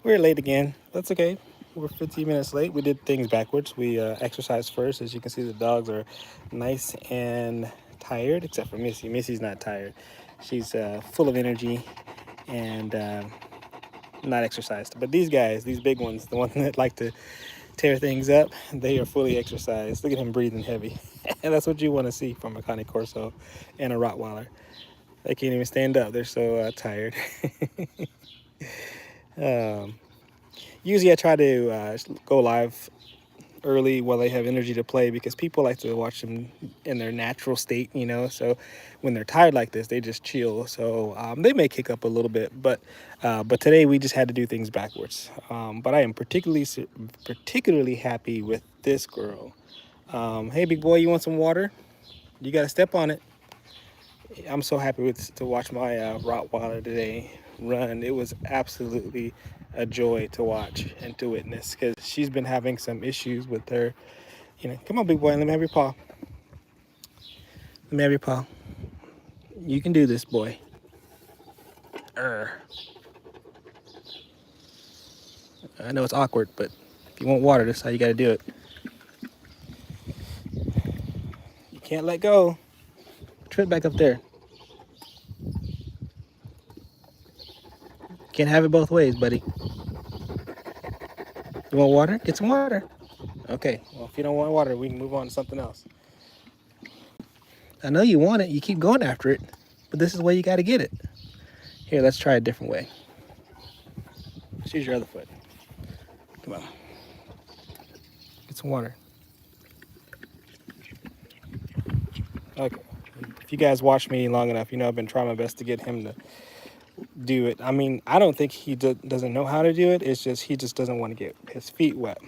We're late again. That's okay. We're 15 minutes late. We did things backwards. We exercised first. As you can see, the dogs are nice and tired, except for Missy. Missy's not tired. She's full of energy and not exercised. But these guys, these big ones, the ones that like to tear things up, they are fully exercised. Look at him breathing heavy. And that's what you want to see from a Cane Corso and a Rottweiler. They can't even stand up. They're so tired. um, Usually I try to go live early while they have energy to play because people like to watch them in their natural state, you know. So when they're tired like this, they just chill. So they may kick up a little bit, but today we just had to do things backwards. But I am particularly happy with this girl. Hey, big boy, you want some water? You got to step on it. I'm so happy to watch my Rottweiler today run. It was absolutely a joy to watch and to witness because she's been having some issues with her. You know, come on, big boy, let me have your paw. Let me have your paw. You can do this, boy. Urgh. I know it's awkward, but if you want water, that's how you got to do it. You can't let go. Trip back up there. Can't have it both ways, buddy. You want water? Get some water. Okay, well, if you don't want water, we can move on to something else. I know you want it. You keep going after it, but this is the way you got to get it. Here, let's try a different way. Let's use your other foot. Come on. Get some water. Okay. If you guys watch me long enough, you know I've been trying my best to get him to do it. I mean, I don't think he doesn't know how to do it. It's just he just doesn't want to get his feet wet.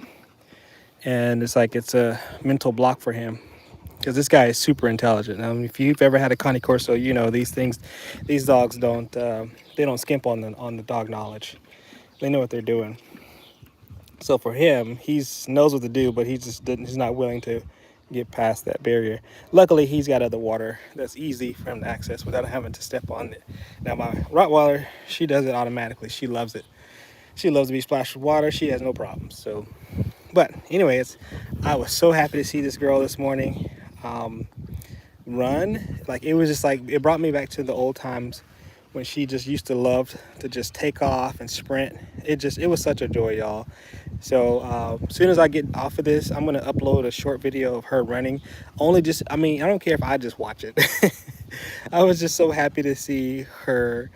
And it's like it's a mental block for him because this guy is super intelligent. If you've ever had a Cane Corso, you know these things. These dogs don't they don't skimp on the dog knowledge. They know what they're doing. So for him, he knows what to do, but he's not willing to get past that barrier. Luckily, he's got other water that's easy for him to access without having to step on it. Now my Rottweiler, she does it automatically. She loves it. She loves to be splashed with water. She has no problems. So, but anyways, I was so happy to see this girl this morning run. Like it was just like it brought me back to the old times when she just used to love to just take off and sprint. It was such a joy, y'all. So as soon as I get off of this, I'm gonna upload a short video of her running. I mean, I don't care if I just watch it. I was just so happy to see her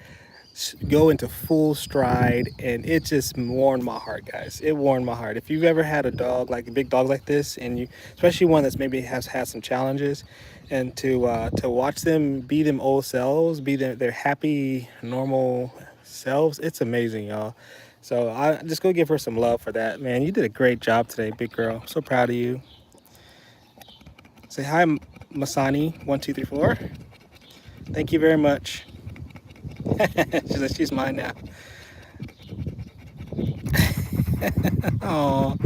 go into full stride, and it just warmed my heart, guys. It warmed my heart. If you've ever had a dog, like a big dog like this, and you, especially one that's maybe has had some challenges, and to watch them be them old selves, be their happy normal selves, it's amazing, y'all. So I just go give her some love for that, man. You did a great job today, big girl. I'm so proud of you. Say hi, Masani 1 2 3 4. Thank you very much. She's mine now. Oh,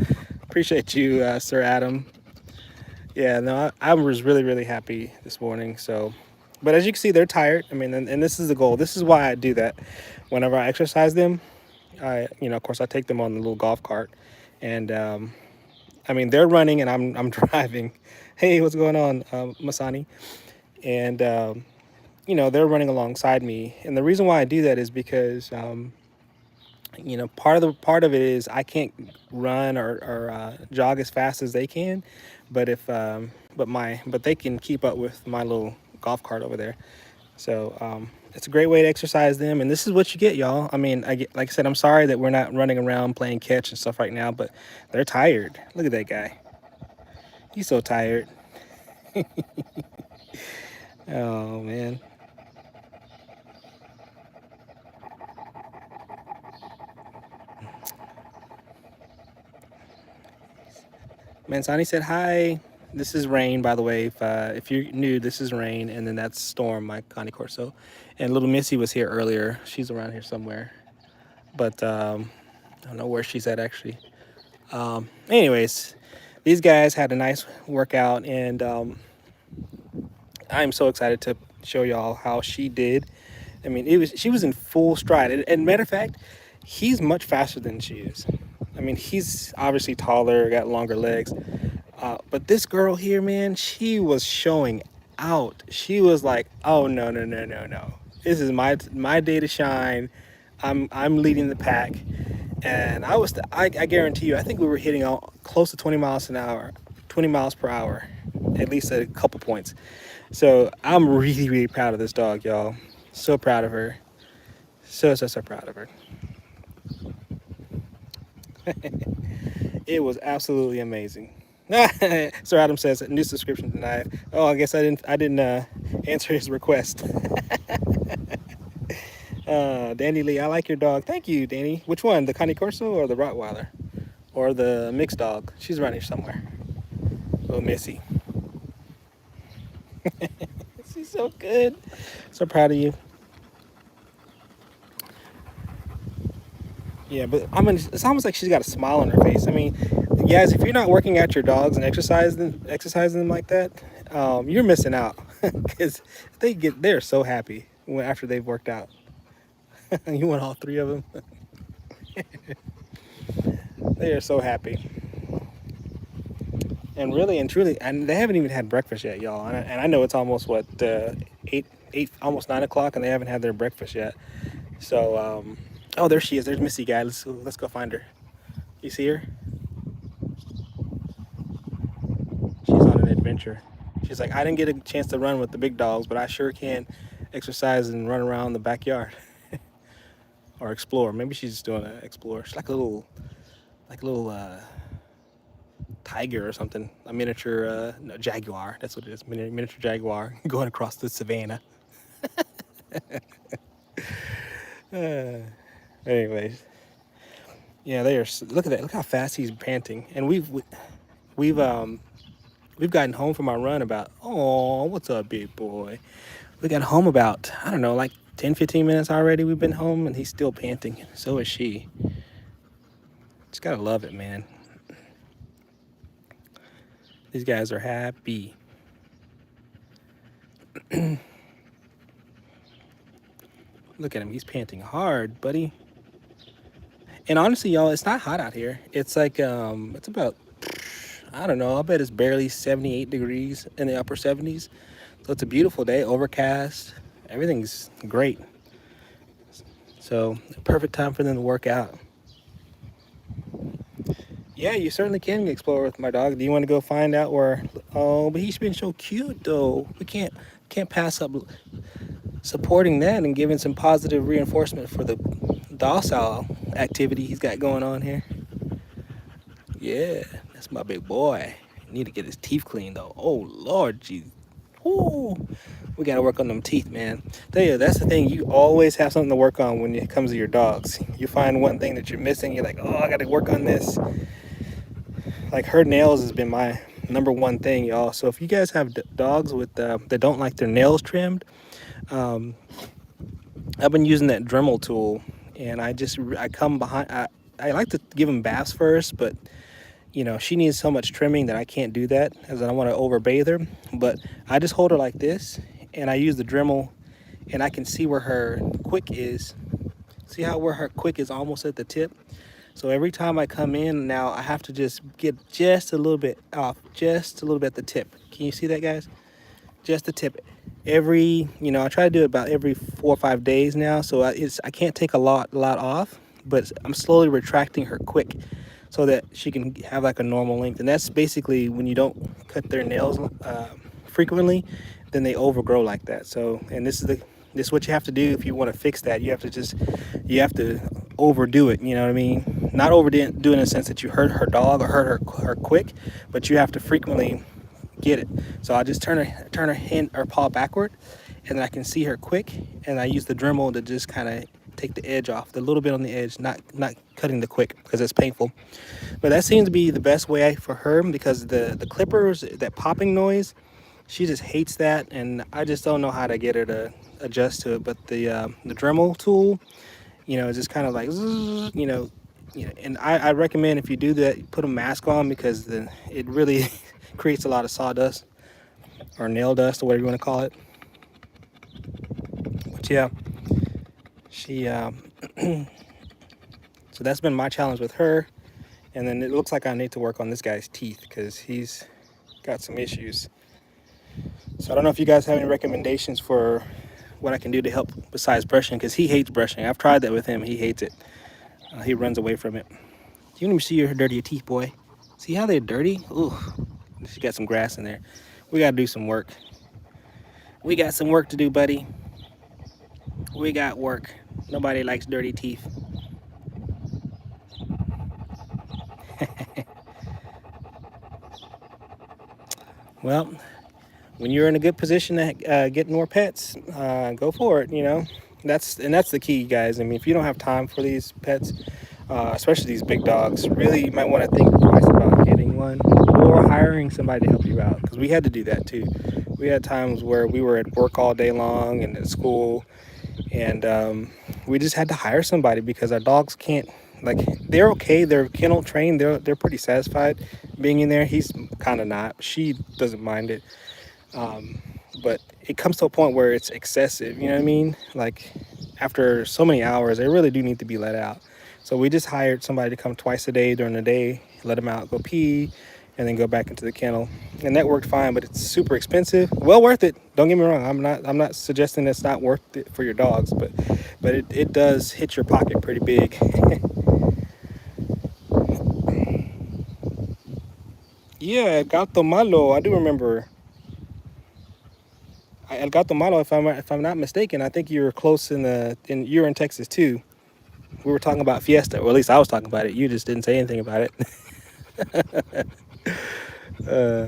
appreciate you, Sir Adam. Yeah, no, I was really, really happy this morning. So, but as you can see, they're tired. I mean, and this is the goal. This is why I do that. Whenever I exercise them, of course, I take them on the little golf cart, and I mean, they're running and I'm driving. Hey, what's going on, Masani? And they're running alongside me. And the reason why I do that is because part of it is I can't run or jog as fast as they can, but but they can keep up with my little golf cart over there. So it's a great way to exercise them, and this is what you get, y'all. I mean, like I said, I'm sorry that we're not running around playing catch and stuff right now, but they're tired. Look at that guy. He's so tired. Oh man. Mansani said hi. This is Rain, by the way. If you're new, this is Rain, and then that's Storm, my Cane Corso. And little Missy was here earlier. She's around here somewhere, but I don't know where she's at actually. Anyways, these guys had a nice workout, and I'm so excited to show y'all how she did. I mean, she was in full stride. And matter of fact, He's much faster than she is. I mean, he's obviously taller, got longer legs. But this girl here, man, she was showing out. She was like, "Oh no, no, no, no, no! This is my day to shine. I'm leading the pack." And I guarantee you, I think we were hitting close to 20 miles an hour, 20 miles per hour, at least at a couple points. So I'm really, really proud of this dog, y'all. So proud of her. So, so, so proud of her. It was absolutely amazing. Sir Adam says new subscription denied. Oh, I guess I didn't answer his request. Danny Lee, I like your dog. Thank you, Danny. Which one, the Connie Corso or the Rottweiler, or the mixed dog? She's around here somewhere. Little Missy. She's so good. So proud of you. Yeah, but I mean, it's almost like she's got a smile on her face. I mean, guys, if you're not working out your dogs and exercising them like that, you're missing out because they're so happy after they've worked out. You want all three of them? They are so happy. And really and truly, and they haven't even had breakfast yet, y'all. And I know it's almost what 8, almost 9 o'clock, and they haven't had their breakfast yet. So, oh, there she is. There's Missy, guy. Let's go find her. You see her? She's on an adventure. She's like, I didn't get a chance to run with the big dogs, but I sure can exercise and run around the backyard or explore. Maybe she's just doing an explore. She's like a little tiger or something. A miniature no, jaguar. That's what it is. Miniature jaguar going across the savannah. Anyways, yeah, they are. Look at that. Look how fast he's panting. And we've gotten home from our run about. Oh, what's up, big boy? We got home about, I don't know, like 10, 15 minutes already. We've been home, and he's still panting. So is she. Just gotta love it, man. These guys are happy. Look at him. He's panting hard, buddy. And honestly, y'all, it's not hot out here. It's like, it's about, I don't know, I'll bet it's barely 78 degrees in the upper 70s. So it's a beautiful day, overcast. Everything's great. So, perfect time for them to work out. Yeah, you certainly can explore with my dog. Do you want to go find out where? Oh, but he's been so cute, though. We can't pass up supporting that and giving some positive reinforcement for the docile activity he's got going on here. Yeah, that's my big boy. Need to get his teeth cleaned, though. Oh, Lord, jeez. Ooh, we got to work on them teeth, man. Tell you, that's the thing. You always have something to work on when it comes to your dogs. You find one thing that you're missing. You're like, oh, I got to work on this. Like, her nails has been my number one thing, y'all. So if you guys have dogs with that don't like their nails trimmed, I've been using that Dremel tool, and I come behind. I like to give them baths first, but you know, she needs so much trimming that I can't do that, as I don't want to overbathe her. But I just hold her like this, and I use the Dremel, and I can see where her quick is. See how where her quick is almost at the tip? So every time I come in now, I have to just get just a little bit off, just a little bit at the tip. Can you see that, guys? Just the tip. I try to do it about every 4 or 5 days now. So I can't take a lot off, but I'm slowly retracting her quick so that she can have like a normal length. And that's basically when you don't cut their nails frequently, then they overgrow like that. So, and this is what you have to do if you want to fix that. You have to overdo it. You know what I mean? Not overdo it in the sense that you hurt her dog or hurt her quick, but you have to frequently get it. So I just turn her hand or paw backward, and then I can see her quick, and I use the Dremel to just kind of take the edge off, the little bit on the edge, not cutting the quick because it's painful. But that seems to be the best way for her, because the clippers, that popping noise, she just hates that, and I just don't know how to get her to adjust to it. But the Dremel tool, it's just kind of like, and I recommend, if you do that, put a mask on, because then it really creates a lot of sawdust or nail dust or whatever you want to call it. But yeah, she So that's been my challenge with her. And then it looks like I need to work on this guy's teeth because he's got some issues. So I don't know if you guys have any recommendations for what I can do to help besides brushing, because he hates brushing. I've tried that with him. He hates it. He runs away from it. You don't even see your dirty teeth, boy. See how they're dirty? Ooh, she got some grass in there. We got to do some work. We got some work to do, buddy. We got work. Nobody likes dirty teeth. Well, when you're in a good position to get more pets, go for it. That's the key, guys. I mean, if you don't have time for these pets, especially these big dogs, really you might want to think twice about getting one or hiring somebody to help you out. Because we had to do that too. We had times where we were at work all day long and at school, and we just had to hire somebody because our dogs can't. Like, they're okay. They're kennel trained. They're pretty satisfied being in there. He's kind of not. She doesn't mind it. But it comes to a point where it's excessive, you know what I mean? Like, after so many hours, they really do need to be let out. So we just hired somebody to come twice a day during the day, let them out, go pee, and then go back into the kennel. And that worked fine, but it's super expensive. Well worth it. Don't get me wrong. I'm not suggesting it's not worth it for your dogs, but it does hit your pocket pretty big. Yeah, Gato Malo. I do remember El Gato Malo, if I'm not mistaken. I think you were close you're in Texas too. We were talking about Fiesta, or at least I was talking about it. You just didn't say anything about it. uh,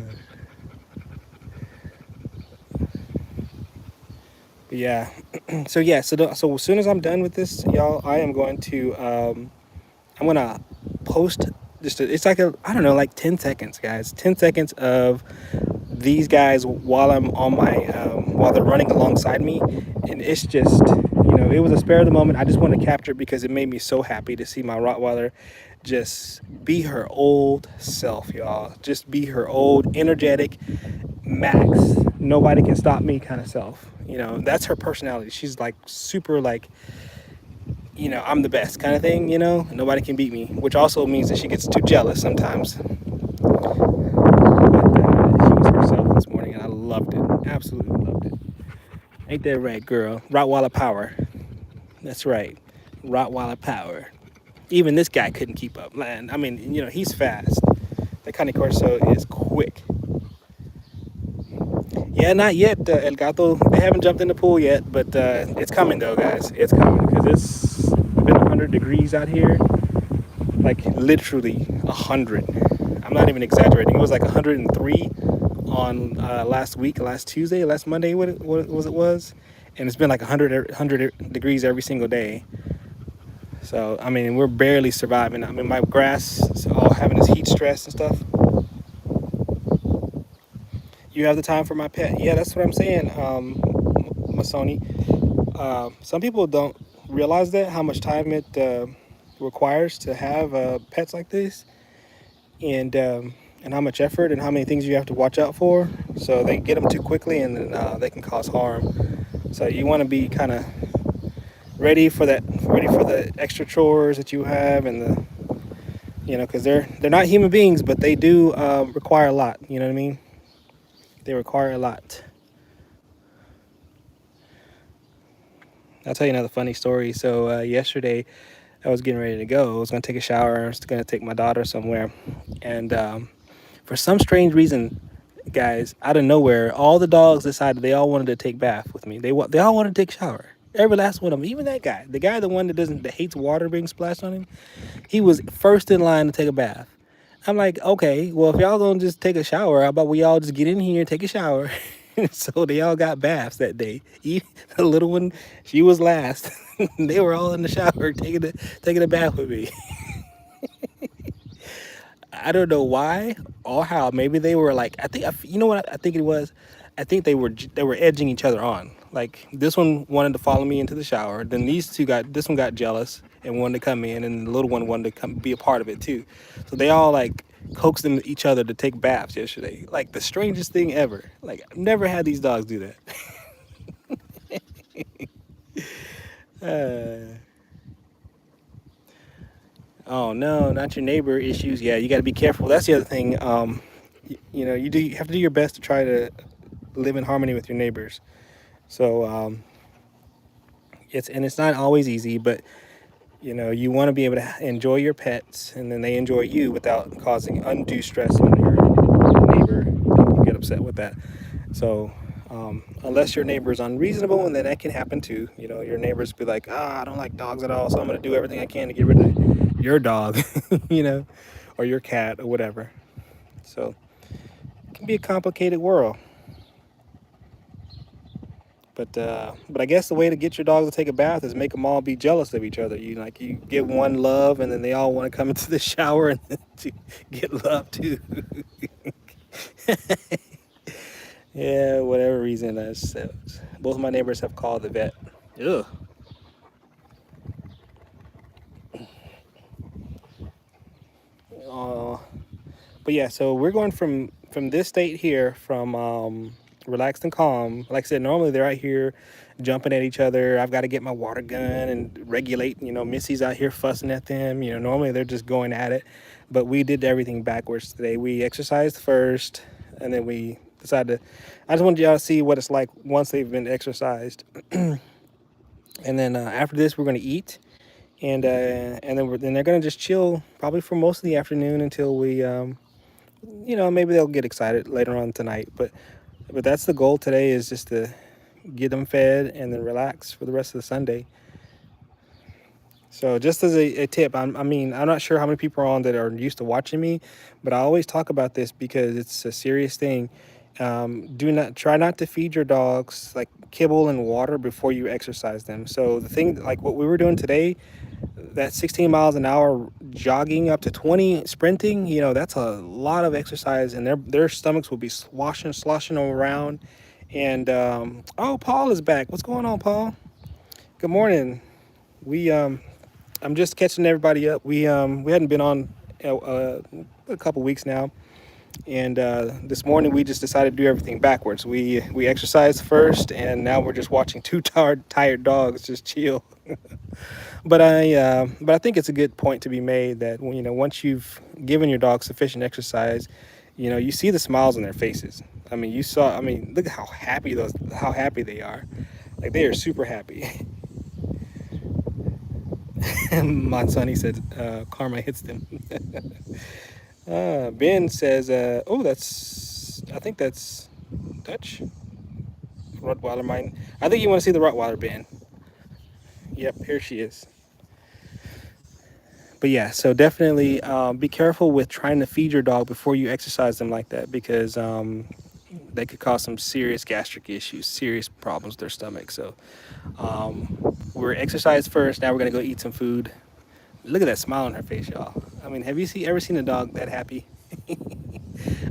but yeah, so as soon as I'm done with this, y'all, I am going to I'm gonna post it's like I don't know, like 10 seconds, guys. 10 seconds of these guys while I'm on my while they're running alongside me, and it's just, it was a spare of the moment. I just want to capture it because it made me so happy to see my Rottweiler just be her old self, y'all. Just be her old, energetic, max, nobody can stop me kind of self. That's her personality. She's like super, like, I'm the best kind of thing. Nobody can beat me, which also means that she gets too jealous sometimes. She was herself this morning, and I loved it. Absolutely loved it. Ain't that right, girl? Rottweiler power. That's right. Rottweiler power. Even this guy couldn't keep up. Man, I mean, he's fast. The Cane Corso is quick. Yeah, not yet, El Gato. They haven't jumped in the pool yet, but it's coming, though, guys. It's coming, because it's been 100 degrees out here. Like, literally 100. I'm not even exaggerating. It was like 103 on last Tuesday, last Monday, what it was. And it's been like 100 degrees every single day. So, I mean, we're barely surviving. I mean, my grass is all having this heat stress and stuff. You have the time for my pet. Yeah, that's what I'm saying, Masoni. Some people don't realize that, how much time it requires to have pets like this, and how much effort and how many things you have to watch out for. So they get them too quickly, and then they can cause harm. So you want to be kind of ready for the extra chores that you have, and because they're not human beings, but they do require a lot. You know what I mean? They require a lot. I'll tell you another funny story. So yesterday, I was getting ready to go. I was going to take a shower. I was going to take my daughter somewhere. And for some strange reason, guys, out of nowhere, all the dogs decided they all wanted to take bath with me. They all wanted to take a shower. Every last one of them. Even that guy. The one that hates water being splashed on him. He was first in line to take a bath. I'm like, okay, well, if y'all gonna just take a shower, how about we all just get in here and take a shower? So they all got baths that day. The little one, she was last. They were all in the shower taking a bath with me. I don't know why or how. Maybe they were like, you know what I think it was? I think they were edging each other on. Like, this one wanted to follow me into the shower. Then this one got jealous and wanted to come in, and the little one wanted to come be a part of it too. So they all like coaxed them each other to take baths yesterday. Like, the strangest thing ever. Like, I've never had these dogs do that. Oh no, not your neighbor issues. Yeah, you got to be careful. That's the other thing. You have to do your best to try to live in harmony with your neighbors. So it's not always easy, but you want to be able to enjoy your pets, and then they enjoy you without causing undue stress on your neighbor. People get upset with that. So unless your neighbor is unreasonable, and then that can happen too. Your neighbors be like, I don't like dogs at all, so I'm going to do everything I can to get rid of your dog, you know, or your cat or whatever. So it can be a complicated world. But I guess the way to get your dogs to take a bath is make them all be jealous of each other. You give one love, and then they all want to come into the shower and to get love too. Yeah, whatever reason. Both my neighbors have called the vet. Ugh. Uh, but yeah, so we're going from this state here, from relaxed and calm. Like I said, normally they're out here jumping at each other. I've got to get my water gun and regulate. Missy's out here fussing at them. Normally they're just going at it, but we did everything backwards today. We exercised first, and then we decided to. I just wanted y'all to see what it's like once they've been exercised, and then after this we're going to eat, and then they're going to just chill probably for most of the afternoon until we maybe they'll get excited later on tonight, but that's the goal today, is just to get them fed and then relax for the rest of the Sunday. So just as a tip, I'm not sure how many people are on that are used to watching me, but I always talk about this because it's a serious thing. Do not try not to feed your dogs like kibble and water before you exercise them. So the thing, like what we were doing today, that 16 miles an hour jogging up to 20 sprinting, that's a lot of exercise, and their stomachs will be sloshing around. And oh, Paul is back. What's going on, Paul? Good morning. We I'm just catching everybody up. We hadn't been on a couple weeks now, and this morning we just decided to do everything backwards. We exercised first, and now we're just watching two tired dogs just chill. But I think it's a good point to be made that once you've given your dog sufficient exercise, you see the smiles on their faces. Look at how happy they are. Like, they are super happy. My son, he said, karma hits them. Ben says, oh, I think that's Dutch Rottweiler. Mine. I think you want to see the Rottweiler, Ben. Yep, here she is. But yeah, so definitely be careful with trying to feed your dog before you exercise them like that, because they could cause some serious gastric issues, serious problems with their stomach. So we're exercise first. Now we're gonna go eat some food. Look at that smile on her face, y'all. Have you ever seen a dog that happy?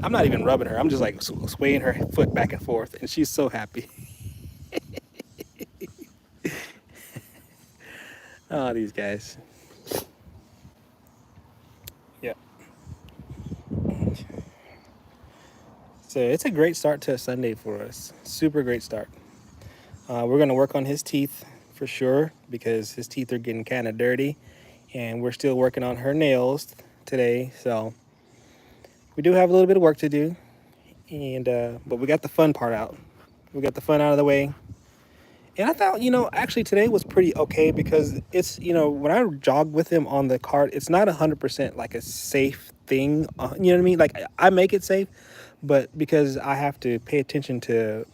I'm not even rubbing her. I'm just like swaying her foot back and forth, and she's so happy. Oh, these guys. Yeah. So it's a great start to a Sunday for us. Super great start. We're gonna work on his teeth for sure, because his teeth are getting kind of dirty, and we're still working on her nails today. So we do have a little bit of work to do, and but we got the fun part out. We got the fun out of the way. And I thought, actually today was pretty okay, because it's, when I jog with him on the cart, it's not 100% like a safe thing. You know what I mean? Like, I make it safe, but because I have to pay attention to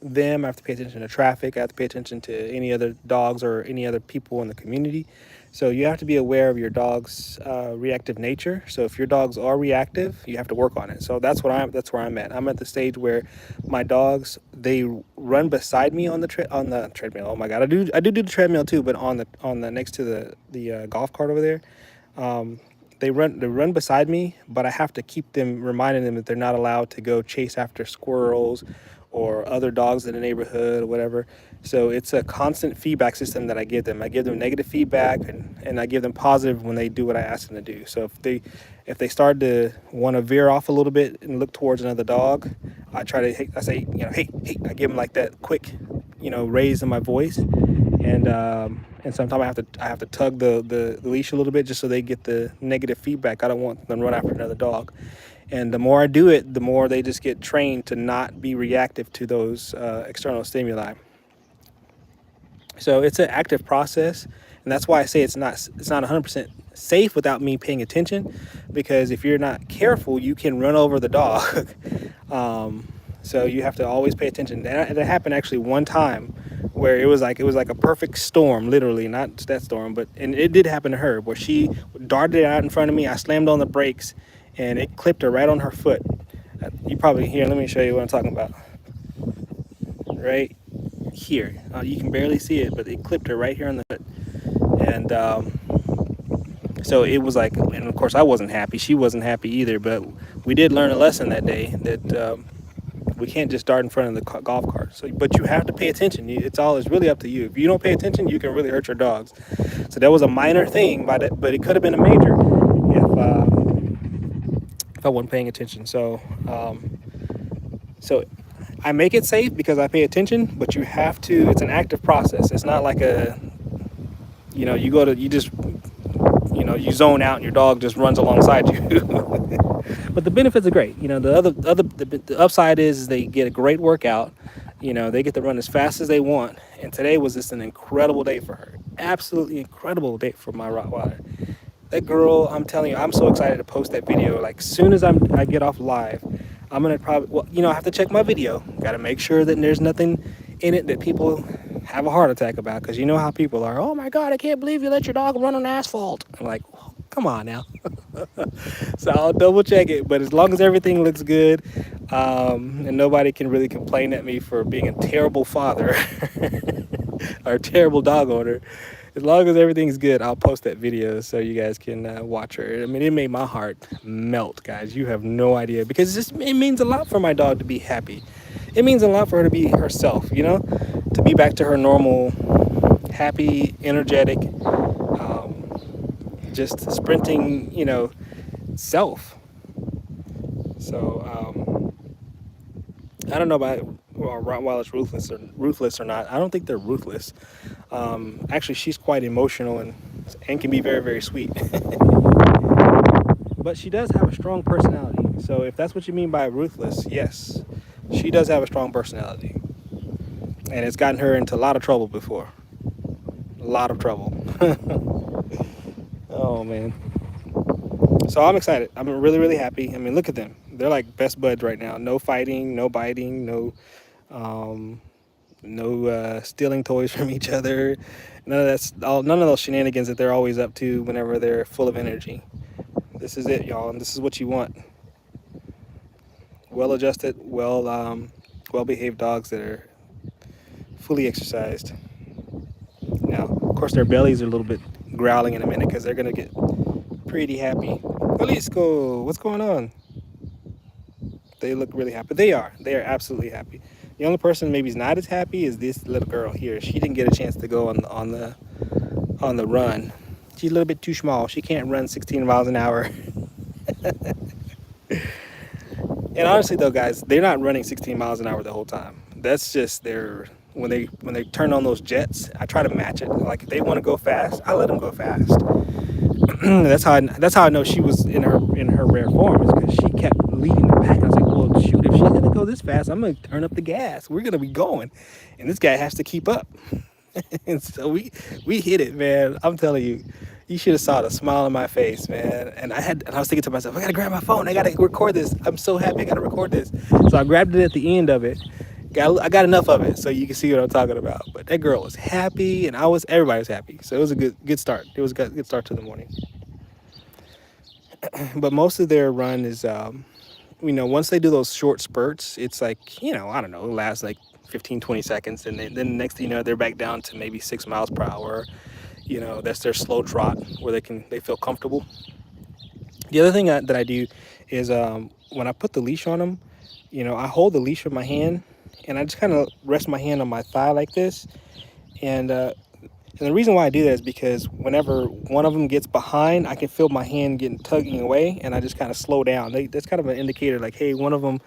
them, I have to pay attention to traffic, I have to pay attention to any other dogs or any other people in the community. So you have to be aware of your dog's reactive nature. So if your dogs are reactive, you have to work on it. So that's where I'm at. I'm at the stage where my dogs, they run beside me on the treadmill. Oh my God, I do the treadmill too, but on the next to the golf cart over there. They run beside me, but I have to keep them, reminding them that they're not allowed to go chase after squirrels or other dogs in the neighborhood or whatever. So it's a constant feedback system that I give them. I give them negative feedback, and I give them positive when they do what I ask them to do. So if they start to want to veer off a little bit and look towards another dog, I say, hey, hey. I give them like that quick, raised in my voice, and sometimes I have to tug the leash a little bit just so they get the negative feedback. I don't want them to run after another dog. And the more I do it, the more they just get trained to not be reactive to those external stimuli. So it's an active process, and that's why I say it's not 100% safe without me paying attention, because if you're not careful, you can run over the dog. So you have to always pay attention. And it happened actually one time where it was like a perfect storm, literally, not that storm, but and it did happen to her where she darted out in front of me. I slammed on the brakes, and it clipped her right on her foot. You probably here. Let me show you what I'm talking about. Right here. You can barely see it, but it clipped her right here on the foot. And so it was like, and of course I wasn't happy. She wasn't happy either. But we did learn a lesson that day that we can't just dart in front of the golf cart. So, but you have to pay attention. It's really up to you. If you don't pay attention, you can really hurt your dogs. So that was a minor thing, but it could have been a major if I wasn't paying attention. So I make it safe because I pay attention, but you have to, it's an active process. It's not like you zone out and your dog just runs alongside you. But the benefits are great. The upside is they get a great workout. They get to run as fast as they want. And today was just an incredible day for her. Absolutely incredible day for my Rottweiler. That girl, I'm telling you, I'm so excited to post that video. Like, as soon as I get off live, I'm gonna probably, I have to check my video. Got to make sure that there's nothing in it that people have a heart attack about, because you know how people are. Oh my God, I can't believe you let your dog run on asphalt. I'm like, oh, come on now. So I'll double check it, but as long as everything looks good, and nobody can really complain at me for being a terrible father or a terrible dog owner, as long as everything's good, I'll post that video so you guys can watch her. I mean, it made my heart melt, guys. You have no idea, because it means a lot for my dog to be happy. It means a lot for her to be herself, to be back to her normal, happy, energetic, just sprinting, self. So I don't know about Rottweilers ruthless or not. I don't think they're ruthless. Actually, she's quite emotional and can be very, very sweet. But she does have a strong personality. So if that's what you mean by ruthless, yes, she does have a strong personality. And it's gotten her into a lot of trouble before. A lot of trouble. Oh, man. So I'm excited. I'm really, really happy. I mean, look at them. They're like best buds right now. No fighting, no biting, no stealing toys from each other. None of those shenanigans that they're always up to whenever they're full of energy. This is it, y'all, and this is what you want. Well-adjusted, well-behaved dogs that are fully exercised. Now, of course, their bellies are a little bit growling in a minute because they're gonna get pretty happy. Jalisco, what's going on? They look really happy. They are absolutely happy. The only person maybe is not as happy is this little girl here. She didn't get a chance to go on the run. She's a little bit too small. She can't run 16 miles an hour. And honestly though, guys, they're not running 16 miles an hour the whole time. That's just when they turn on those jets, I try to match it. Like, if they want to go fast, I let them go fast. That's how I know she was in her rare form, is because she kept leading the pack. I was like, well, shoot, if she's gonna go this fast, I'm gonna turn up the gas. We're gonna be going, and this guy has to keep up. And so we hit it, man. I'm telling you, you should have saw the smile on my face, man. And I was thinking to myself, I gotta grab my phone. I gotta record this. I'm so happy I gotta record this. So I grabbed it at the end of it. I got enough of it so you can see what I'm talking about. But that girl was happy, and everybody was happy. So it was a good start. It was a good start to the morning. But most of their run is, once they do those short spurts, it's like, I don't know, it lasts like 15, 20 seconds. And then the next thing you know, they're back down to maybe 6 miles per hour. That's their slow trot where they feel comfortable. The other thing that I do is when I put the leash on them, I hold the leash with my hand, and I just kind of rest my hand on my thigh like this. And the reason why I do that is because whenever one of them gets behind, I can feel my hand tugging away, and I just kind of slow down. That's kind of an indicator, like, hey, one of them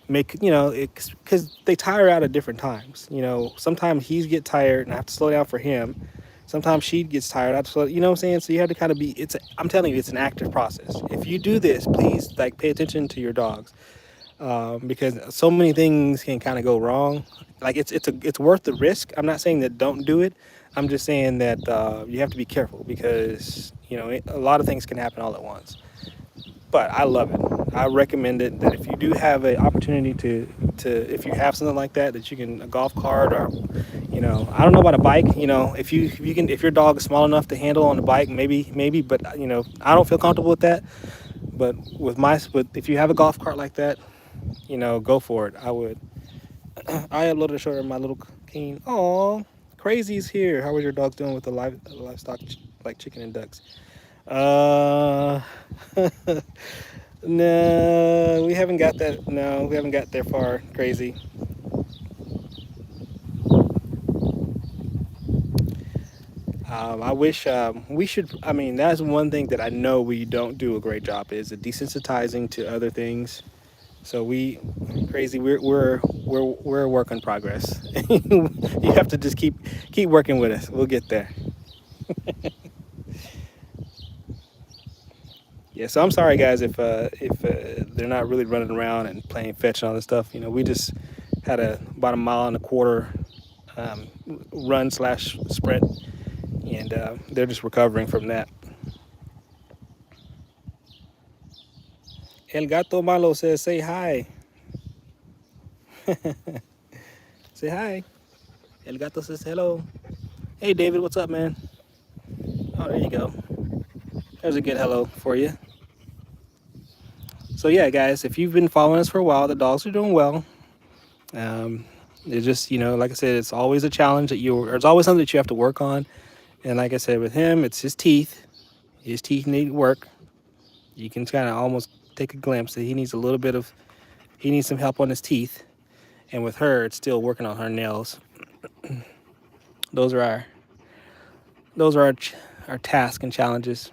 make, you know, because they tire out at different times. You know, sometimes he get tired and I have to slow down for him. Sometimes she gets tired. I have to slow, you know what I'm saying? So you have to kind of be. I'm telling you, it's an active process. If you do this, please like pay attention to your dogs, because so many things can kind of go wrong. Like it's worth the risk. I'm not saying that don't do it. I'm just saying that you have to be careful because you know a lot of things can happen all at once. But I love it. I recommend it. That if you do have an opportunity to if you have something like that, that you can a golf cart or, you know, I don't know about a bike. You know, if you can, if your dog is small enough to handle on the bike, maybe. But you know, I don't feel comfortable with that. But with if you have a golf cart like that, you know, go for it. I would. I uploaded a short of my little Keen. Oh, Crazy's here. How was your dogs doing with the livestock like chicken and ducks? Uh, no, we haven't got that. No, we haven't got there far. Crazy. I wish we should. I mean, that's one thing that I know we don't do a great job is the desensitizing to other things. So Crazy. We're a work in progress. You have to just keep working with us. We'll get there. Yeah. So I'm sorry, guys, if they're not really running around and playing fetch and all this stuff. You know, we just had about a mile and a quarter um, run slash sprint, and they're just recovering from that. El Gato Malo says, "Say hi, say hi." El Gato says, "Hello." Hey, David, what's up, man? Oh, there you go. There's a good hello for you. So yeah, guys, if you've been following us for a while, the dogs are doing well. Um, it's just, you know, like I said, it's always a challenge there's always something that you have to work on. And like I said, with him, it's his teeth. His teeth need work. You can kind of almost take a glimpse that he needs some help on his teeth. And with her, it's still working on her nails. Those are our tasks and challenges.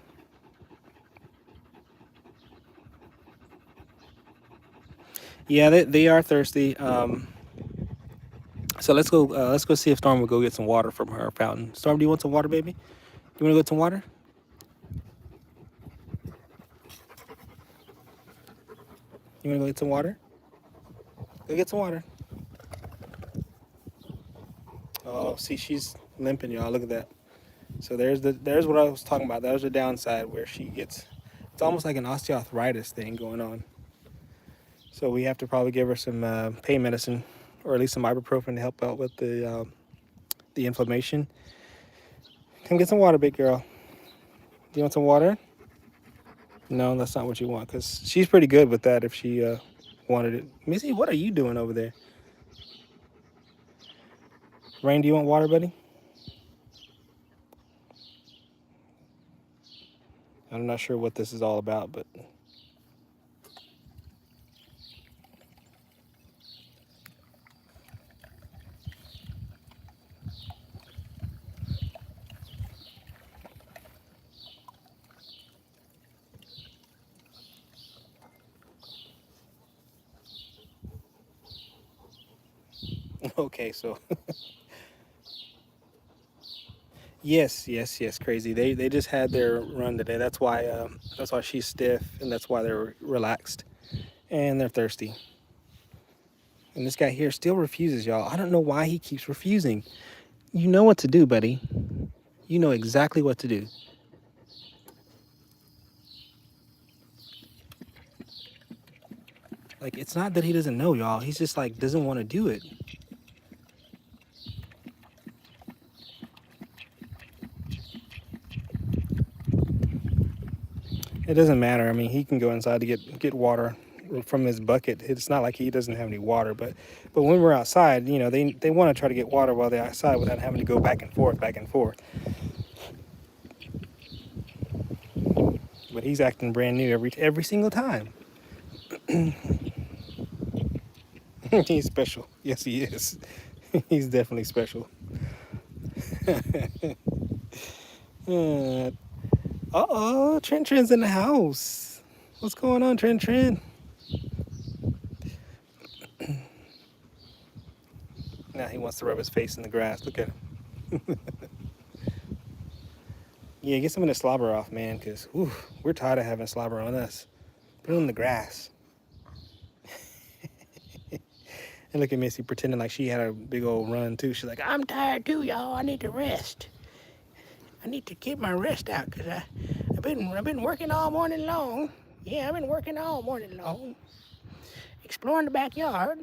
Yeah, they are thirsty. So let's go see if Storm will go get some water from her fountain. Storm, do you want some water, baby? You want to go get some water? You want to go get some water? Go get some water. Oh, see, she's limping, y'all. Look at that. So there's what I was talking about. That was the downside where she gets. It's almost like an osteoarthritis thing going on. So we have to probably give her some pain medicine, or at least some ibuprofen to help out with the inflammation. Come get some water, big girl. Do you want some water? No, that's not what you want, because she's pretty good with that if she wanted it. Missy, what are you doing over there? Rain, do you want water, buddy? I'm not sure what this is all about, but okay. So yes, Crazy. They just had their run today. That's why she's stiff, and that's why they're relaxed and they're thirsty. And this guy here still refuses, y'all. I don't know why he keeps refusing. You know what to do, buddy. You know exactly what to do. Like, it's not that he doesn't know, y'all. He's just like doesn't want to do it. It doesn't matter. I mean, he can go inside to get water from his bucket. It's not like he doesn't have any water, but when we're outside, you know, they want to try to get water while they're outside without having to go back and forth, back and forth. But he's acting brand new every single time. He's special. Yes, he is. He's definitely special. Uh oh, Trent's in the house. What's going on, Trent? Now he wants to rub his face in the grass. Look at him. Yeah, get some of the slobber off, man, because we're tired of having slobber on us. Put it in the grass. And look at Missy pretending like she had a big old run, too. She's like, I'm tired, too, y'all. I need to rest. I need to get my rest out because I've been working all morning long. Yeah, I've been working all morning long. Exploring the backyard.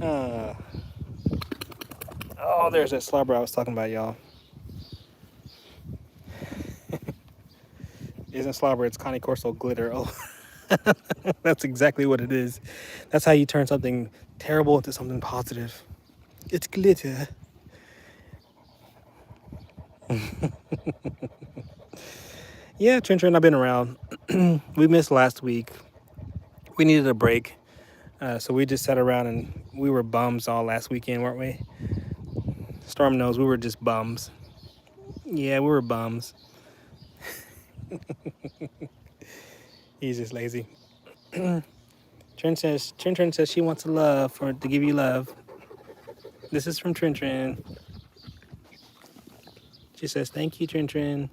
uh, oh, there's that slobber I was talking about, y'all. Isn't slobber, it's Connie Corso glitter. Oh, that's exactly what it is. That's how you turn something terrible into something positive. It's glitter. Yeah, Trin, I've been around. We missed last week. We needed a break. So we just sat around and we were bums all last weekend, weren't we? Storm knows we were just bums. Yeah, we were bums. He's just lazy. Trin says she wants love to give you love. This is from Trin. She says, thank you, Trin.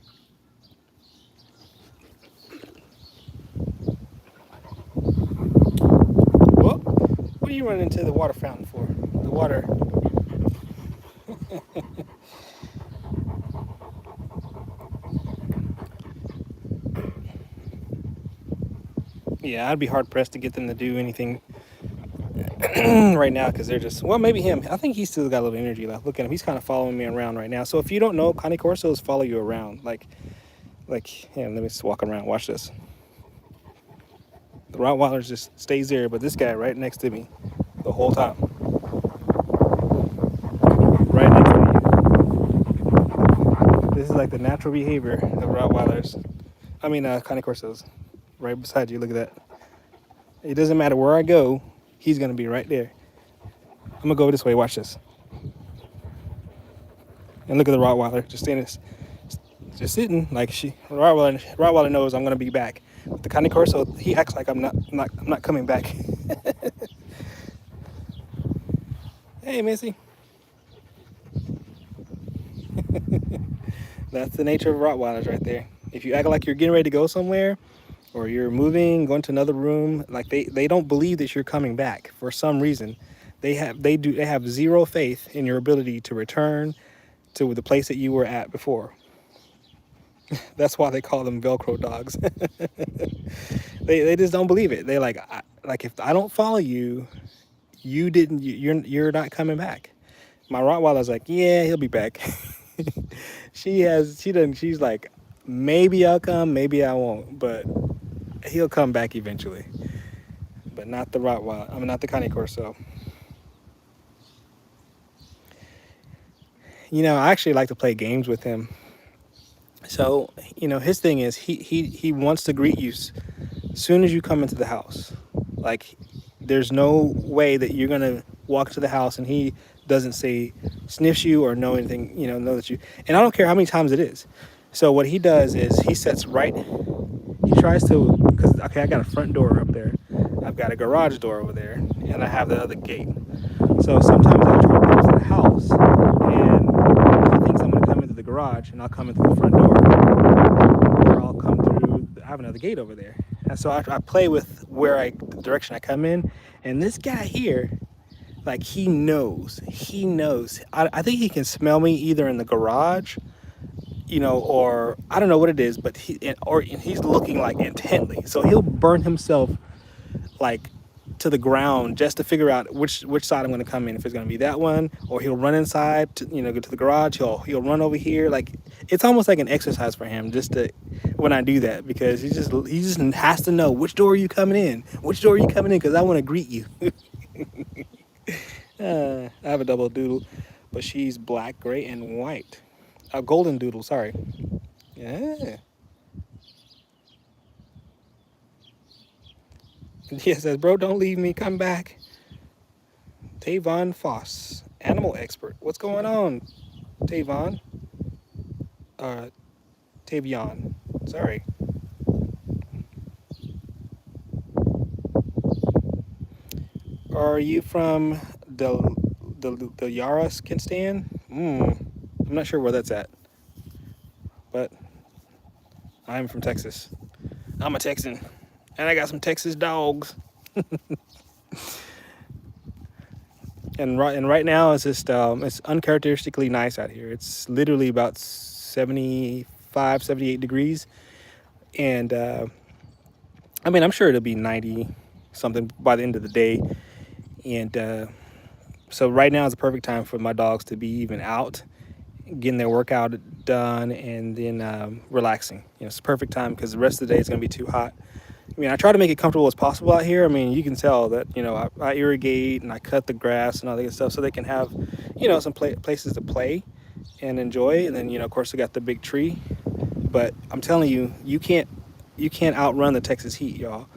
Well, what are you running into the water fountain for? The water. Yeah, I'd be hard pressed to get them to do anything right now because they're just, well, maybe him. I think he's still got a little energy left. Look at him. He's kind of following me around right now. So if you don't know, Connie Corsos follow you around. Like, yeah, let me just walk around. Watch this. The Rottweiler just stays there, but this guy right next to me the whole time. Right next to you. This is like the natural behavior of Rottweilers. I mean, Connie Corsos. Right beside you. Look at that. It doesn't matter where I go, he's going to be right there. I'm going to go this way. Watch this. And look at the Rottweiler just standing, just sitting like Rottweiler knows I'm going to be back. But the Connie Corso, he acts like I'm not coming back. Hey, Missy. That's the nature of Rottweilers right there. If you act like you're getting ready to go somewhere, or you're moving, going to another room, like they don't believe that you're coming back for some reason. They have zero faith in your ability to return to the place that you were at before. That's why they call them Velcro dogs. They just don't believe it. They like if I don't follow you, you're not coming back. My Rottweiler's like, yeah, he'll be back. She's like, maybe I'll come, maybe I won't, but he'll come back eventually. But not the Rottweiler. I mean, not the Connie Corso. You know, I actually like to play games with him. So, you know, his thing is he wants to greet you as soon as you come into the house. Like, there's no way that you're gonna walk to the house and he doesn't say sniffs you or know anything, you know that you. And I don't care how many times it is. So what he does is he sets right. He tries to, because okay, I got a front door up there, I've got a garage door over there, and I have the other gate. So sometimes I try to come to the house, and he thinks I'm gonna come into the garage, and I'll come into the front door, or I'll come through. I have another gate over there, and so I play with the direction I come in, and this guy here, like he knows. I think he can smell me either in the garage, you know, or I don't know what it is, but he's looking like intently. So he'll burn himself like to the ground just to figure out which side I'm going to come in. If it's going to be that one, or he'll run inside to, you know, go to the garage. He'll run over here. Like it's almost like an exercise for him just to when I do that, because he just has to know which door are you coming in, because I want to greet you. I have a double doodle, but she's black, gray, and white. A golden doodle, sorry. Yeah. He says, bro, don't leave me. Come back. Tavon Foss, animal expert. What's going on, Tavon? Tavion. Sorry. Are you from the the Yaraskinstan? I'm not sure where that's at, but I'm from Texas. I'm a Texan, and I got some Texas dogs. And right now it's just it's uncharacteristically nice out here. It's literally about 75, 78 degrees, and I mean I'm sure it'll be 90 something by the end of the day. And so right now is the perfect time for my dogs to be even out, getting their workout done, and then relaxing. It's the perfect time because the rest of the day is going to be too hot. I mean, I try to make it comfortable as possible out here. I mean, you can tell that, I irrigate and I cut the grass and all that good stuff so they can have, some places to play and enjoy. And then, of course, we got the big tree. But I'm telling you, you can't outrun the Texas heat, y'all.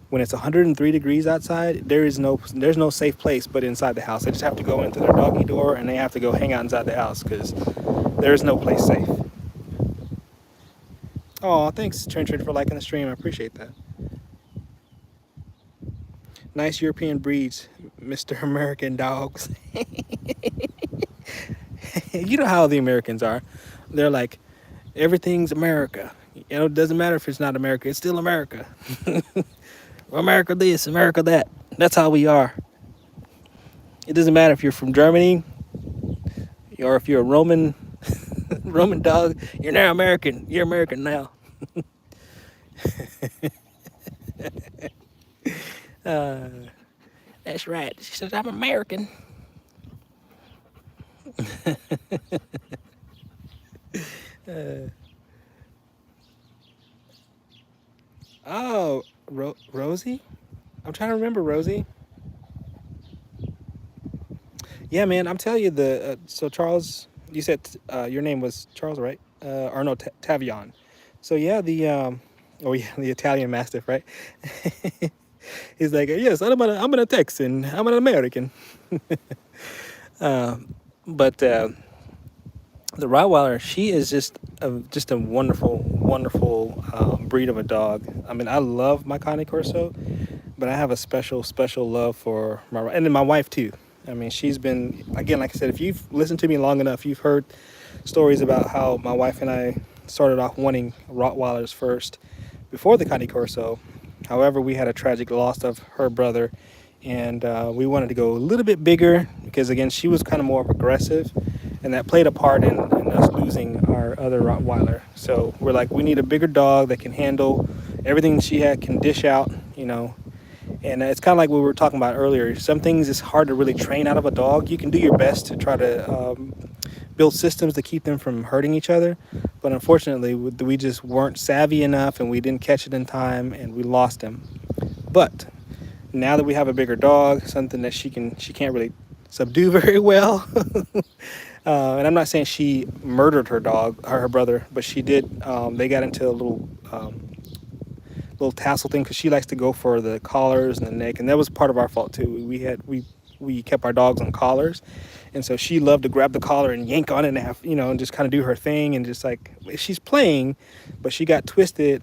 When it's 103 degrees outside, there's no safe place but inside the house. They just have to go into their doggy door and they have to go hang out inside the house because there's no place safe. Oh, thanks, Trenchard, for liking the stream. I appreciate that. Nice European breeds, Mr. American dogs. You know how the Americans are. They're like, everything's America. It doesn't matter if it's not America, it's still America. America this, America that. That's how we are. It doesn't matter if you're from Germany or if you're a Roman Roman dog, you're now American. You're American now. Uh, that's right. She says, I'm American. Uh, oh, Rosie? I'm trying to remember Rosie. Yeah, man, I'm telling you so Charles, you said your name was Charles, right? Or no, Tavion. So yeah, oh yeah, the Italian Mastiff, right? He's like, yes, I'm an Texan, I'm an American. uh, but the Rottweiler, she is just a wonderful, wonderful breed of a dog. I mean, I love my Cane Corso, but I have a special, special love for and then my wife too. I mean, she's been, again, like I said, if you've listened to me long enough, you've heard stories about how my wife and I started off wanting Rottweilers first before the Cane Corso. However, we had a tragic loss of her brother, and we wanted to go a little bit bigger because, again, she was kind of more aggressive, and that played a part in us losing our other Rottweiler. So we're like, we need a bigger dog that can handle everything she had, can dish out, and it's kind of like what we were talking about earlier. Some things it's hard to really train out of a dog. You can do your best to try to build systems to keep them from hurting each other. But unfortunately, we just weren't savvy enough and we didn't catch it in time and we lost him. But now that we have a bigger dog, something that she can't really subdue very well. And I'm not saying she murdered her dog, her brother, but she did. They got into a little tassel thing because she likes to go for the collars and the neck, and that was part of our fault too. We kept our dogs on collars, and so she loved to grab the collar and yank on it and have, and just kind of do her thing, and just like she's playing, but she got twisted,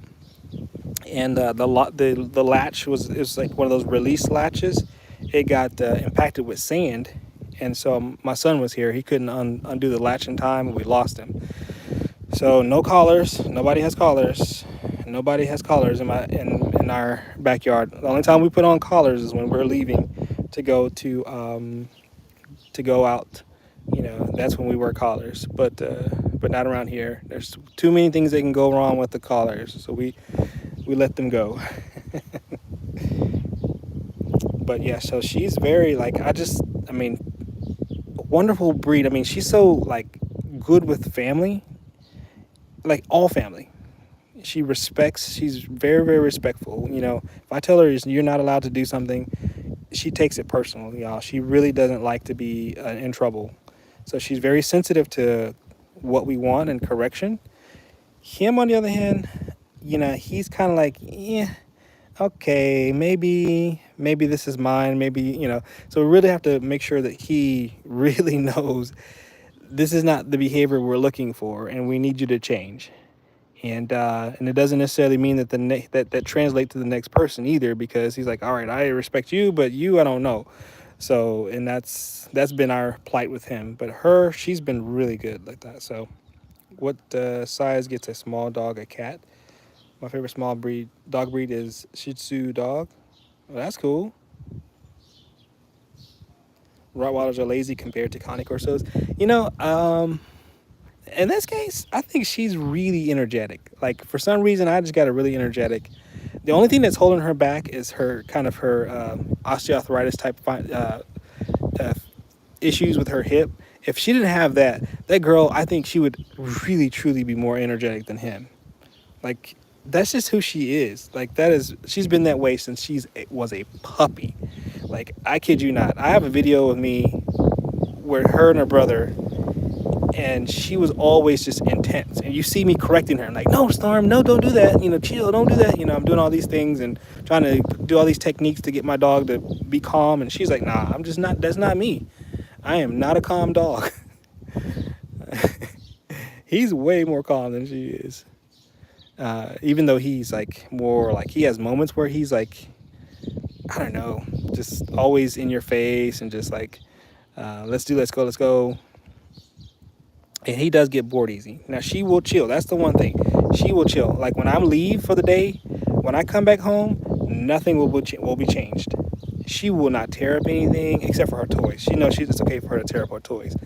and the latch was like one of those release latches. It got impacted with sand, and so my son was here. He couldn't undo the latch in time, and we lost him. So no collars. Nobody has collars. Nobody has collars in our backyard. The only time we put on collars is when we're leaving to go out. That's when we wear collars. But not around here. There's too many things that can go wrong with the collars, so we let them go. But yeah, so she's very like I mean, a wonderful breed. I mean, she's so like good with family, like all family. She's very, very respectful. If I tell her you're not allowed to do something, she takes it personal, y'all. She really doesn't like to be in trouble. So she's very sensitive to what we want and correction. Him, on the other hand, he's kind of like, yeah, okay, maybe this is mine, maybe. So we really have to make sure that he really knows this is not the behavior we're looking for and we need you to change. And it doesn't necessarily mean that that translates to the next person either, because he's like, all right, I respect you, but you, I don't know. So, and that's been our plight with him. But her, she's been really good like that. So, what size gets a small dog a cat? My favorite small breed dog breed is Shih Tzu dog. Well, that's cool. Rottweilers are lazy compared to Connie Corsos. You know, in this case, I think she's really energetic. Like, for some reason, I just got a really energetic. The only thing that's holding her back is her kind of her osteoarthritis type uh, issues with her hip. If she didn't have that, that girl, I think she would really truly be more energetic than him. Like, that's just who she is. Like, that is, she's been that way since was a puppy. Like, I kid you not. I have a video of me where her and her brother, and she was always just intense. And you see me correcting her. I'm like, no, Storm, no, don't do that. You know, chill, don't do that. You know, I'm doing all these things and trying to do all these techniques to get my dog to be calm. And she's like, nah, I'm just not, that's not me. I am not a calm dog. He's way more calm than she is. Even though he's like more like, he has moments where he's like, I don't know, just always in your face and just like, let's go, let's go. And he does get bored easy. Now she will chill. That's the one thing. She will chill. Like, when I leave for the day, when I come back home, nothing will be changed. She will not tear up anything except for her toys. She knows it's okay for her to tear up her toys,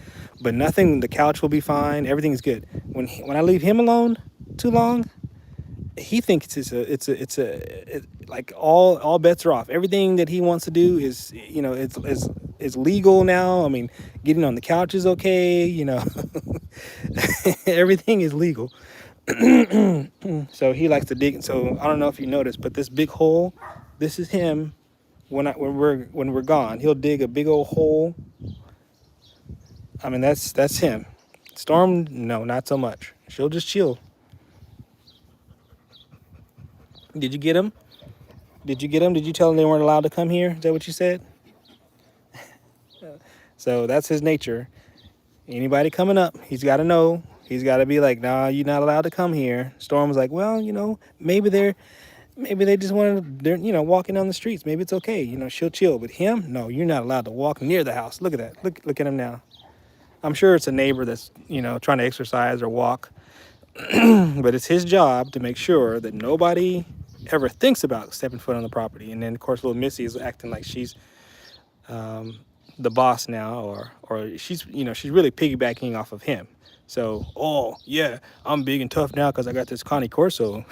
but nothing. The couch will be fine. Everything's good. When I leave him alone too long, he thinks like all bets are off. Everything that he wants to do is, you know, it's legal now. I mean, getting on the couch is okay. You know, everything is legal. So he likes to dig. So I don't know if you noticed, but this big hole, this is him. When we're gone, he'll dig a big old hole. I mean, that's him. Storm, no, not so much. She'll just chill. Did you get him? Did you get them? Did you tell them they weren't allowed to come here? Is that what you said? So that's his nature. Anybody coming up, he's got to know. He's got to be like, nah, you're not allowed to come here. Storm was like, well, you know, maybe they just they're, you know, walking on the streets. Maybe it's okay. You know, she'll chill. But him, no, you're not allowed to walk near the house. Look at that. Look at him now. I'm sure it's a neighbor that's, you know, trying to exercise or walk. But it's his job to make sure that nobody ever thinks about stepping foot on the property. And then, of course, little Missy is acting like she's the boss now, or she's, you know, she's really piggybacking off of him. So, oh yeah, I'm big and tough now because I got this Connie Corso.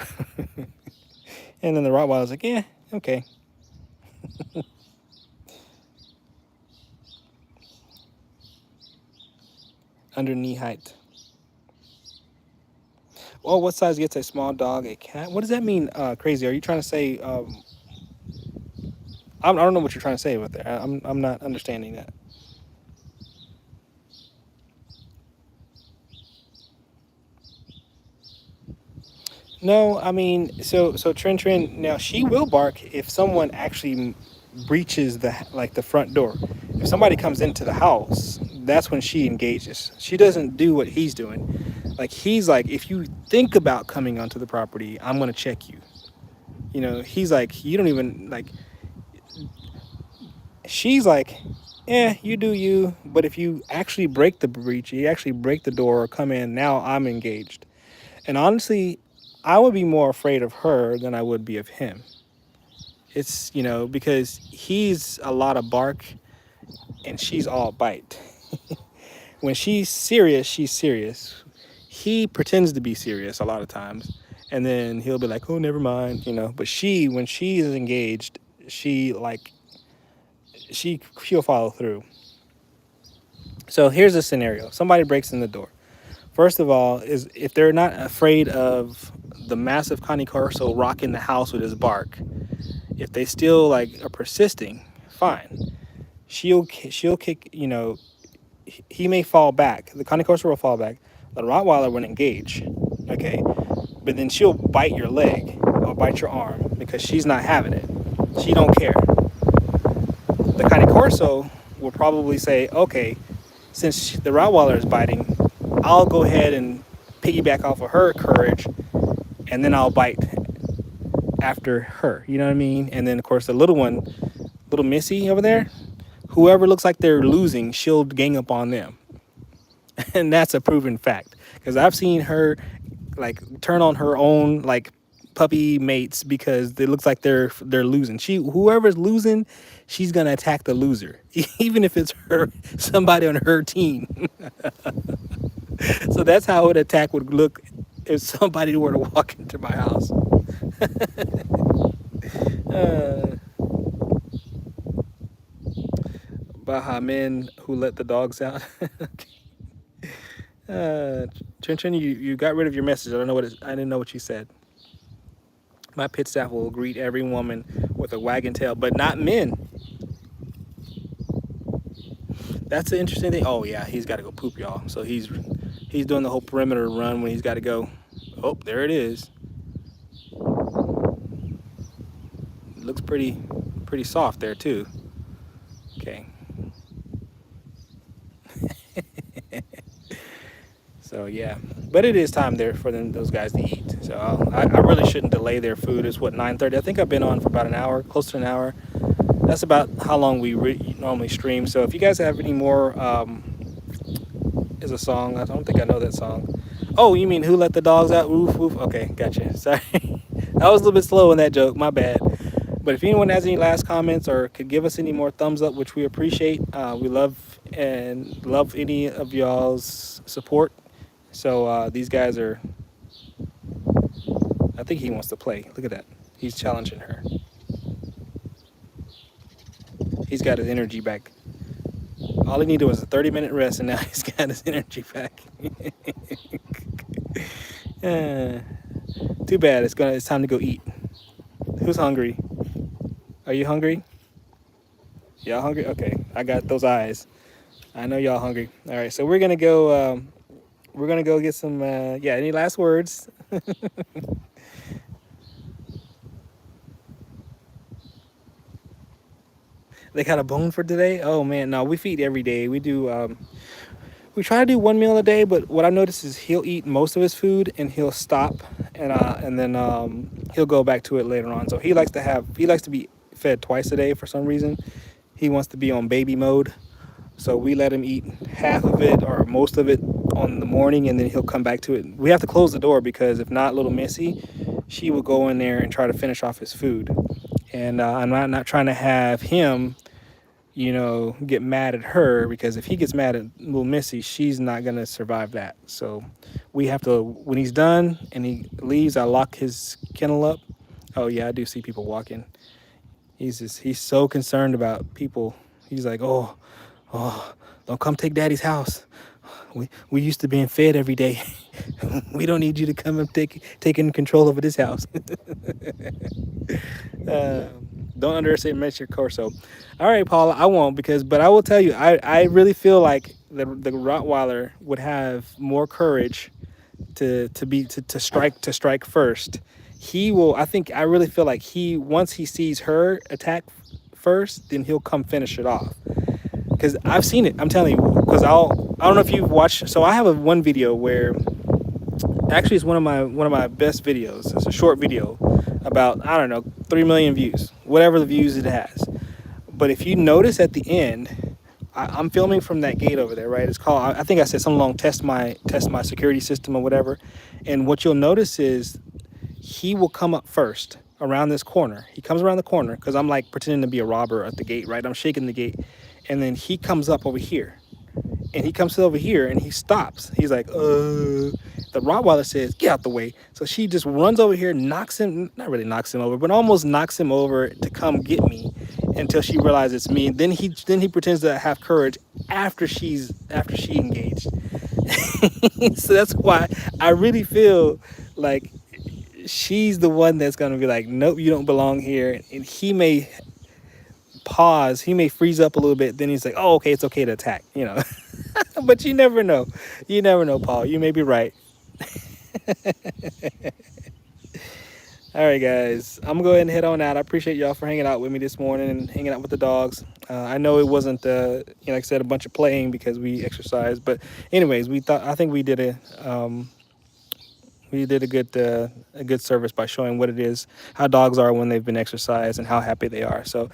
And then the Rottweiler's like, yeah, okay. Under knee height. Well, what size gets a small dog a cat? What does that mean, crazy? Are you trying to say, I don't know what you're trying to say with that. I'm not understanding that. No, I mean, so Trin, now she will bark if someone actually breaches the front door. If somebody comes into the house, that's when she engages. She doesn't do what he's doing. Like, he's like, if you think about coming onto the property, I'm gonna check you. You know, he's like, you don't even like. She's like, yeah, you do you. But if you actually break the breach, you actually break the door or come in, now I'm engaged. And honestly, I would be more afraid of her than I would be of him. It's, you know, because he's a lot of bark and she's all bite. When she's serious, she's serious. He pretends to be serious a lot of times. And then he'll be like, oh, never mind, you know. But when she is engaged, she'll follow through. So here's a scenario. Somebody breaks in the door. First of all, is if they're not afraid of the massive Connie Corso rocking the house with his bark, if they still like are persisting, fine. She'll kick, you know, he may fall back. The Connie Corso will fall back. The Rottweiler wouldn't engage, okay? But then she'll bite your leg or bite your arm because she's not having it. She don't care. The Connie Corso will probably say, okay, since the Rottweiler is biting, I'll go ahead and piggyback off of her courage and then I'll bite after her. You know what I mean? And then of course the little one, little Missy over there, whoever looks like they're losing, she'll gang up on them. And that's a proven fact because I've seen her like turn on her own like puppy mates because it looks like they're losing. She whoever's losing, she's gonna attack the loser, even if it's her somebody on her team. So that's how an attack would look if somebody were to walk into my house. uh, Baha men who let the dogs out. Chin Chin, you got rid of your message. I don't know what I didn't know what you said. My pit staff will greet every woman with a wagging tail, but not men. That's the interesting thing. Oh yeah, he's got to go poop, y'all. So he's doing the whole perimeter run when he's got to go. Oh, there it is. It looks pretty soft there too. Okay. So yeah, but it is time there for those guys to eat. So I really shouldn't delay their food. It's what 9:30. I think I've been on for about an hour, close to an hour. That's about how long we normally stream. So if you guys have any more, is a song. I don't think I know that song. Oh, you mean Who Let the Dogs Out? Woof woof. Okay, gotcha. Sorry, I was a little bit slow in that joke. My bad. But if anyone has any last comments or could give us any more thumbs up, which we appreciate, we love any of y'all's support. So these guys are, I think he wants to play. Look at that. He's challenging her. He's got his energy back. All he needed was a 30-minute rest, and now he's got his energy back. Too bad. It's time to go eat. Who's hungry? Are you hungry? Y'all hungry? Okay, I got those eyes. I know y'all hungry. All right, so we're gonna go. We're gonna go get some. Yeah. Any last words? They got a bone for today. Oh man, no. We feed every day. We do. We try to do one meal a day, but what I noticed is he'll eat most of his food and he'll stop, and then he'll go back to it later on. So he likes to be fed twice a day for some reason. He wants to be on baby mode. So we let him eat half of it or most of it on the morning, and then he'll come back to it. We have to close the door because if not, little Missy, she will go in there and try to finish off his food. And I'm not trying to have him, get mad at her, because if he gets mad at little Missy, she's not going to survive that. So we have to, when he's done and he leaves, I lock his kennel up. Oh yeah, I do see people walking. He's so concerned about people. He's like, oh, don't come take daddy's house. We used to being fed every day. We don't need you to come and taking control over this house. Don't underestimate your Corso. All right, Paula, I won't but I will tell you, I really feel like the Rottweiler would have more courage to strike first. I really feel like once he sees her attack first, then he'll come finish it off. Because I've seen it. I'm telling you. Because I don't know if you've watched. So I have one video where, actually, it's one of my best videos. It's a short video, about, I don't know, 3 million views, whatever the views it has. But if you notice at the end, I'm filming from that gate over there, right? It's called, I think I said something along test my security system or whatever. And what you'll notice is he will come up first around this corner. He comes around the corner because I'm like pretending to be a robber at the gate, right? I'm shaking the gate. And then he comes up over here. And he comes over here and he stops. He's like, The Rottweiler says, get out the way. So she just runs over here, not really knocks him over, but almost knocks him over to come get me until she realizes it's me. Then he pretends to have courage after she engaged. So that's why I really feel like she's the one that's going to be like, nope, you don't belong here. And he may pause, he may freeze up a little bit, then he's like, oh, okay, it's okay to attack, But you never know, Paul. You may be right. All right, guys, I'm gonna go ahead and head on out. I appreciate y'all for hanging out with me this morning and hanging out with the dogs. I know it wasn't like I said, a bunch of playing because we exercised, but anyways, I think we did We did a good service by showing what it is, how dogs are when they've been exercised, and how happy they are. So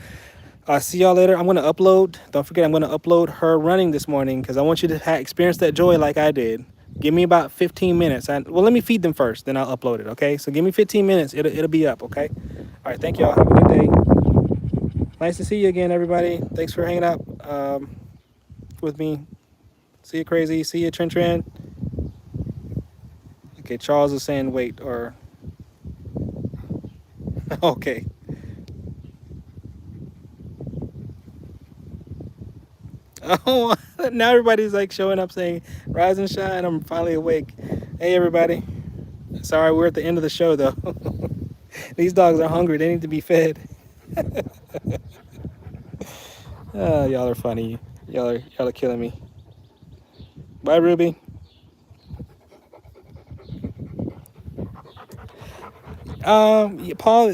I'll see y'all later. I'm gonna upload. Don't forget, I'm gonna upload her running this morning because I want you to experience that joy like I did. Give me about 15 minutes. Well, let me feed them first, then I'll upload it. Okay? So give me 15 minutes. It'll be up. Okay? All right. Thank y'all. Have a good day. Nice to see you again, everybody. Thanks for hanging out with me. See you, Crazy. See you, Trin. Okay, Charles is saying wait or okay. Oh, now everybody's like showing up saying rise and shine. I'm finally awake. Hey, everybody. Sorry, we're at the end of the show though. These dogs are hungry. They need to be fed. Y'all are funny. Y'all are killing me. Bye, Ruby. Yeah, Paul,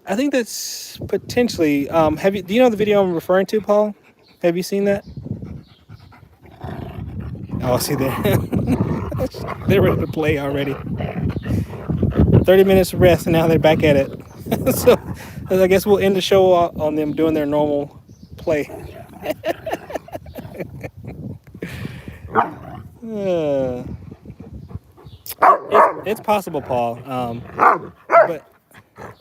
I think that's potentially. Do you know the video I'm referring to, Paul? Have you seen that? Oh, see there. They're ready to play already. 30 minutes of rest, and now they're back at it. So I guess we'll end the show on them doing their normal play. Uh, it's possible, Paul.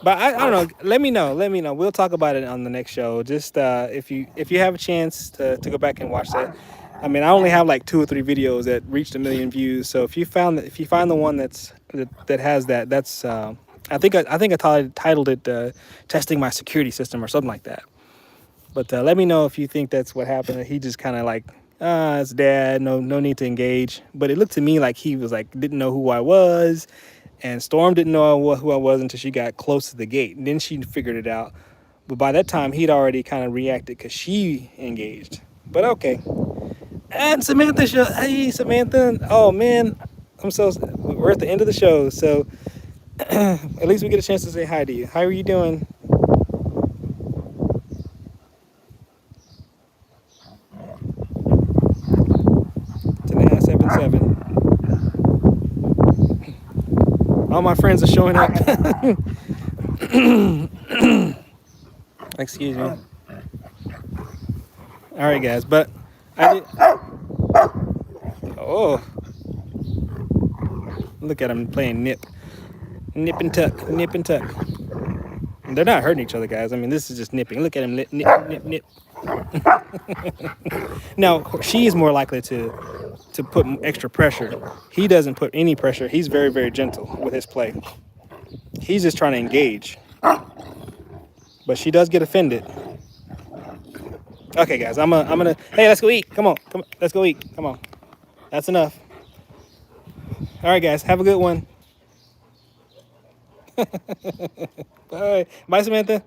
But I don't know. Let me know. We'll talk about it on the next show. Just if you have a chance to go back and watch that. I mean, I only have like 2 or 3 videos that reached 1 million views. So if you find the one that has that, that's I think I titled it "Testing My Security System" or something like that. But let me know if you think that's what happened. He just kind of like, it's dad. No need to engage. But it looked to me like he was like didn't know who I was, and Storm didn't know who I was until she got close to the gate, and then she figured it out. But by that time, he'd already kind of reacted because she engaged. But okay. And Samantha, hey Samantha. Oh man, we're at the end of the show, so at least we get a chance to say hi to you. How are you doing? Tanea 77. All my friends are showing up. Excuse me. All right, guys, but I did. Oh, look at them playing nip and tuck. They're not hurting each other, guys. I mean, this is just nipping. Look at him, nip. Now, she is more likely to put extra pressure. He doesn't put any pressure. He's very, very gentle with his play. He's just trying to engage. But she does get offended. Okay, guys, I'm gonna. Hey, let's go eat. Come on, let's go eat. Come on, that's enough. All right, guys, have a good one. Bye, Samantha.